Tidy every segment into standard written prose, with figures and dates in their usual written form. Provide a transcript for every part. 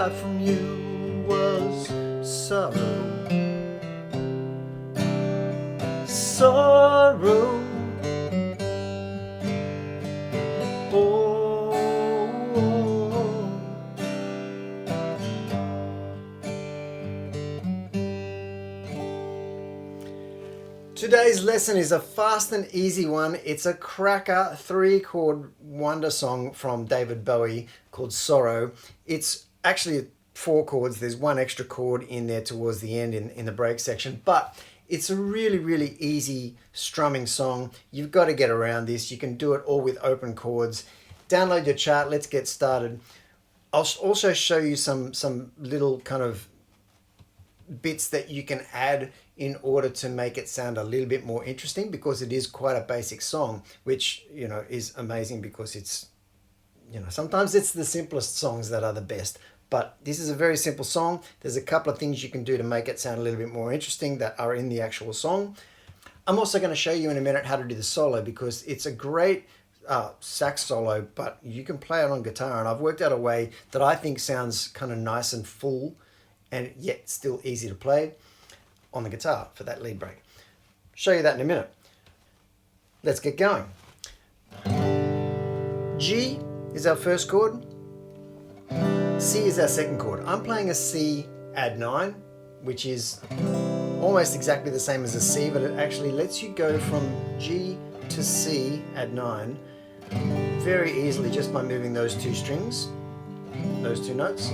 got from you was sorrow. Sorrow. Today's lesson is a fast and easy one. It's a cracker 3-chord wonder song from David Bowie called Sorrow. It's actually 4 chords. There's 1 extra chord in there towards the end in the break section, but it's a really, really easy strumming song. You've got to get around this. You can do it all with open chords. Download your chart. Let's get started. I'll also show you some little kind of bits that you can add in order to make it sound a little bit more interesting, because it is quite a basic song, which, you know, is amazing because it's, you know, sometimes it's the simplest songs that are the best, but this is a very simple song. There's a couple of things you can do to make it sound a little bit more interesting that are in the actual song. I'm also going to show you in a minute how to do the solo, because it's a great sax solo, but you can play it on guitar, and I've worked out a way that I think sounds kind of nice and full and yet still easy to play on the guitar for that lead break. Show you that in a minute. Let's get going. G is our first chord. C is our second chord. I'm playing a C add 9, which is almost exactly the same as a C, but it actually lets you go from G to C add 9 very easily just by moving those 2 strings, those 2 notes.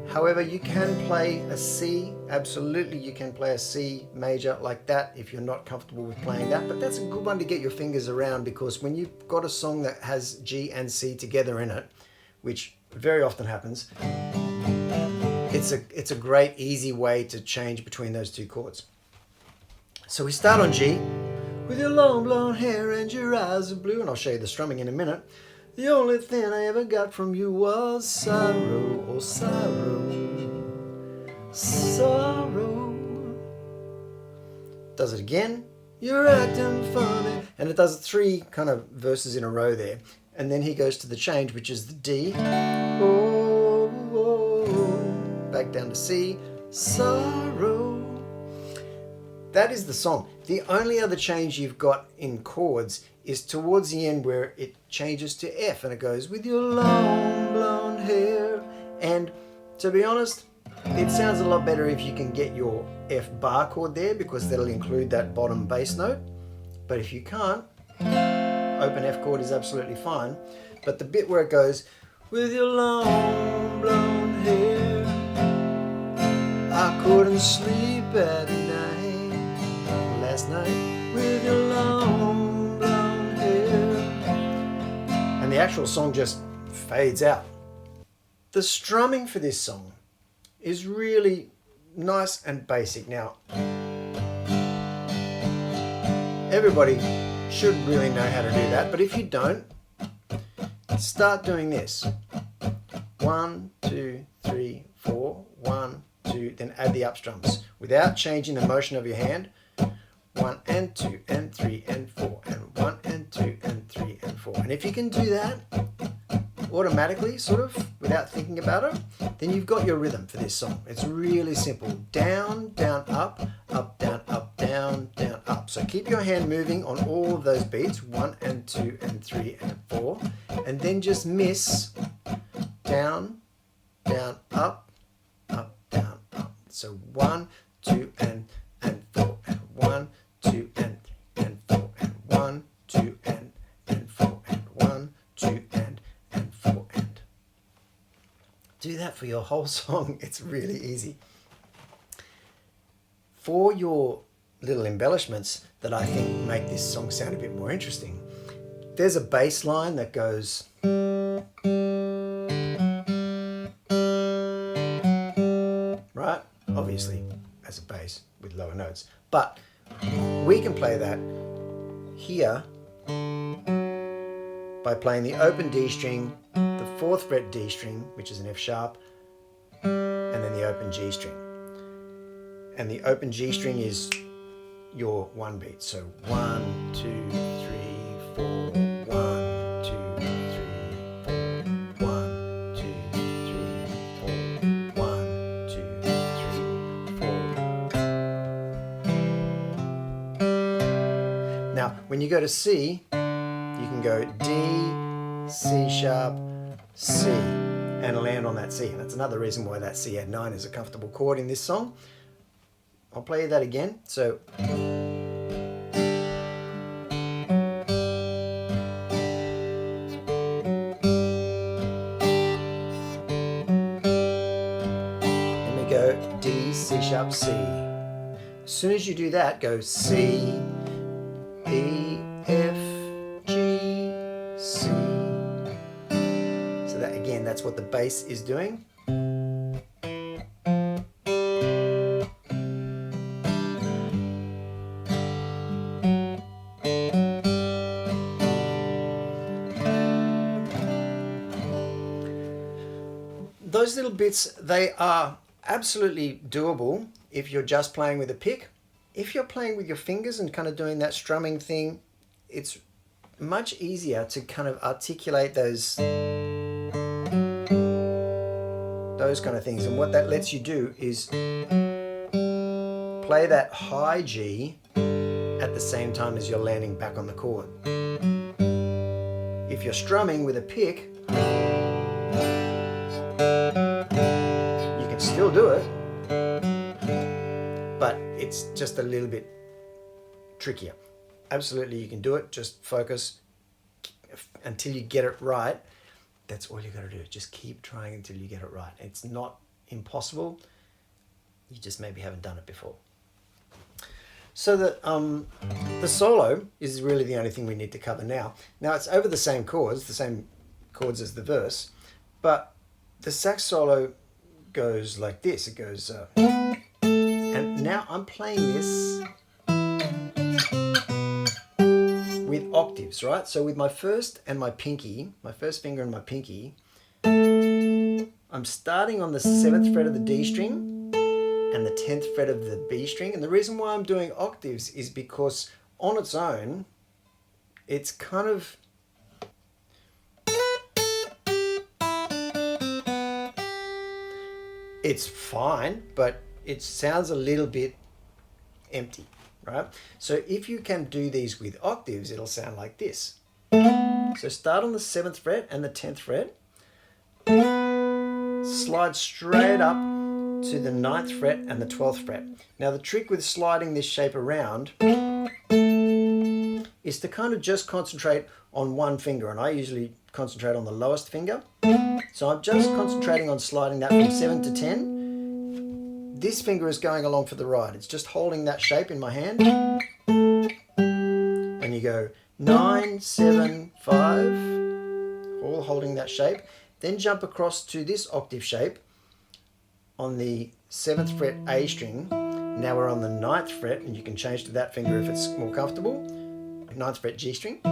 However, you can play a C, absolutely you can play a C major like that if you're not comfortable with playing that, but that's a good one to get your fingers around, because when you've got a song that has G and C together in it, which very often happens, it's a great easy way to change between those 2 chords. So we start on G. With your long blonde hair and your eyes are blue, and I'll show you the strumming in a minute. The only thing I ever got from you was sorrow, oh sorrow, sorrow. Does it again. You're acting funny. And it does 3 kind of verses in a row there. And then he goes to the change, which is the D. Oh, oh, back down to C, sorrow. That is the song. The only other change you've got in chords is towards the end, where it changes to F and it goes, with your long blonde hair. And to be honest, it sounds a lot better if you can get your F bar chord there, because that'll include that bottom bass note. But if you can't, open F chord is absolutely fine. But the bit where it goes, with your long blonde hair, I couldn't sleep at night last night with your long blonde hair. And the actual song just fades out. The strumming for this song is really nice and basic. Now, everybody should really know how to do that, but if you don't, start doing this. 1, 2, 3, 4, 1, 2, then add the up strums without changing the motion of your hand. 1 and 2 and 3 and 4 and 1 and 2 and 3 and 4. And if you can do that automatically, sort of, without thinking about it, then you've got your rhythm for this song. It's really simple. Down, down, up, up, down, up, down, down, up. So keep your hand moving on all of those beats, 1 and 2 and 3 and 4, and then just miss down, down, up, up, down, up. So 1, 2 and 4 and 1, 2 and 3 and 4 and 1, 2 and 4 and 1, 2 and 4 and. Do that for your whole song. It's really easy. For your little embellishments that I think make this song sound a bit more interesting, there's a bass line that goes right, obviously as a bass with lower notes, but we can play that here by playing the open D string, the 4th fret D string, which is an F sharp, and then the open G string. And the open G string is your 1 beat. So 1, 2, 3, 4, 1, 2, 3, 4, 1, 2, 3, When you go to C, you can go D, C sharp, C, and land on that C. And that's another reason why that C add 9 is a comfortable chord in this song. I'll play that again. So then we go D, C sharp, C. As soon as you do that, go C, E, F, G, C. So that again, that's what the bass is doing. Those little bits, they are absolutely doable if you're just playing with a pick. If you're playing with your fingers and kind of doing that strumming thing, it's much easier to kind of articulate those kind of things. And what that lets you do is play that high G at the same time as you're landing back on the chord. If you're strumming with a pick, you can still do it, but it's just a little bit trickier. Absolutely, you can do it. Just focus until you get it right. That's all you got to do. Just keep trying until you get it right. It's not impossible. You just maybe haven't done it before. So the solo is really the only thing we need to cover now. Now it's over the same chords as the verse, but the sax solo goes like this. It goes, and now I'm playing this with octaves, right? So with my first and my pinky, my first finger and my pinky, I'm starting on the 7th fret of the D string and the 10th fret of the B string. And the reason why I'm doing octaves is because on its own, it's kind of, it's fine, but it sounds a little bit empty, right? So if you can do these with octaves, it'll sound like this. So start on the 7th fret and the 10th fret, slide straight up to the 9th fret and the 12th fret. Now the trick with sliding this shape around is to kind of just concentrate on one finger, and I usually concentrate on the lowest finger. So I'm just concentrating on sliding that from 7 to 10. This finger is going along for the ride. It's just holding that shape in my hand. And you go 9, 7, 5, all holding that shape. Then jump across to this octave shape on the 7th fret A string. Now we're on the 9th fret, and you can change to that finger if it's more comfortable. 9th fret G string.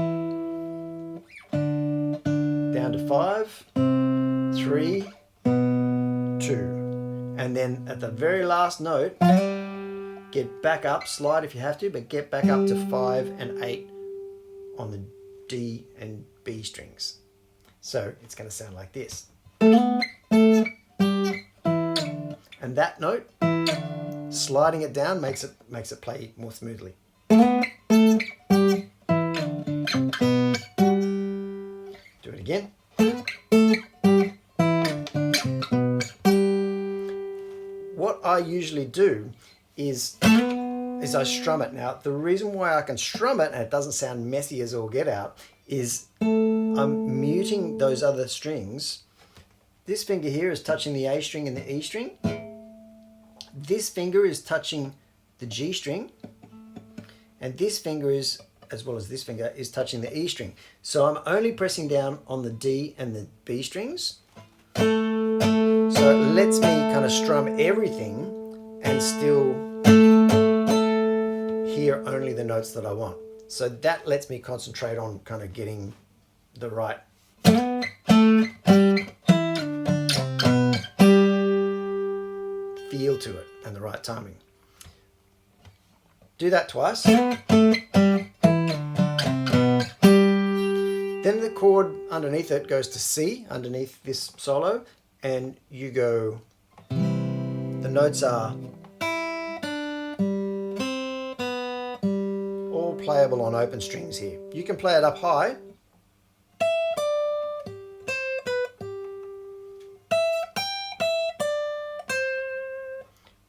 Down to 5, 3, 2. And then at the very last note, get back up, slide if you have to, but get back up to 5 and 8 on the D and B strings. So it's going to sound like this. And that note, sliding it down makes it play more smoothly. Do it again. What I usually do is I strum it. Now, the reason why I can strum it and it doesn't sound messy as all get out is I'm muting those other strings. This finger here is touching the A string and the E string. This finger is touching the G string. And this finger is, as well as this finger, is touching the E string. So I'm only pressing down on the D and the B strings. So it lets me kind of strum everything and still hear only the notes that I want. So that lets me concentrate on kind of getting the right feel to it and the right timing. Do that twice. Then the chord underneath it goes to C, underneath this solo, and you go, the notes are all playable on open strings here. You can play it up high.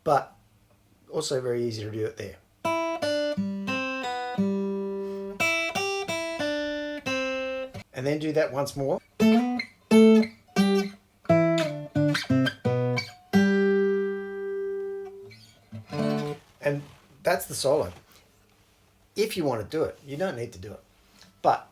But also very easy to do it there. And then do that once more. And that's the solo. If you want to do it, you don't need to do it. But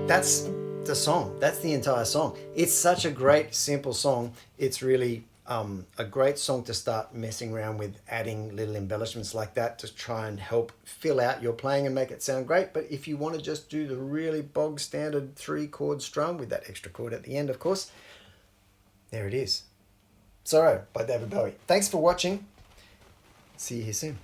that's the song. That's the entire song. It's such a great, simple song. It's really a great song to start messing around with, adding little embellishments like that to try and help fill out your playing and make it sound great. But if you want to just do the really bog standard 3-chord strum with that extra chord at the end, of course, there it is. Sorrow by David Bowie. Thanks for watching. See you here soon.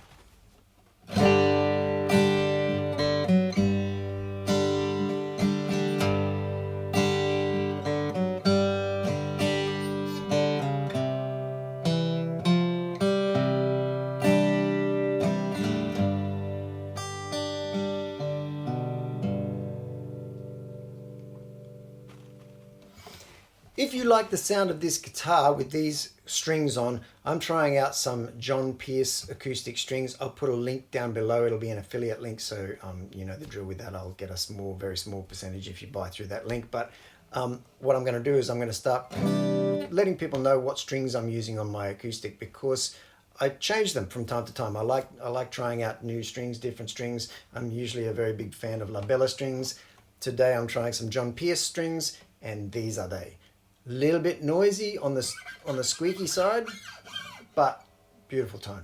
If you like the sound of this guitar with these strings on, I'm trying out some John Pierce acoustic strings. I'll put a link down below. It'll be an affiliate link, so you know the drill with that. I'll get a small, very small percentage if you buy through that link. But what I'm going to do is I'm going to start letting people know what strings I'm using on my acoustic, because I change them from time to time. I like trying out new strings, different strings. I'm usually a very big fan of La Bella strings. Today I'm trying some John Pierce strings, and these are they. Little bit noisy on the squeaky side, but beautiful tone.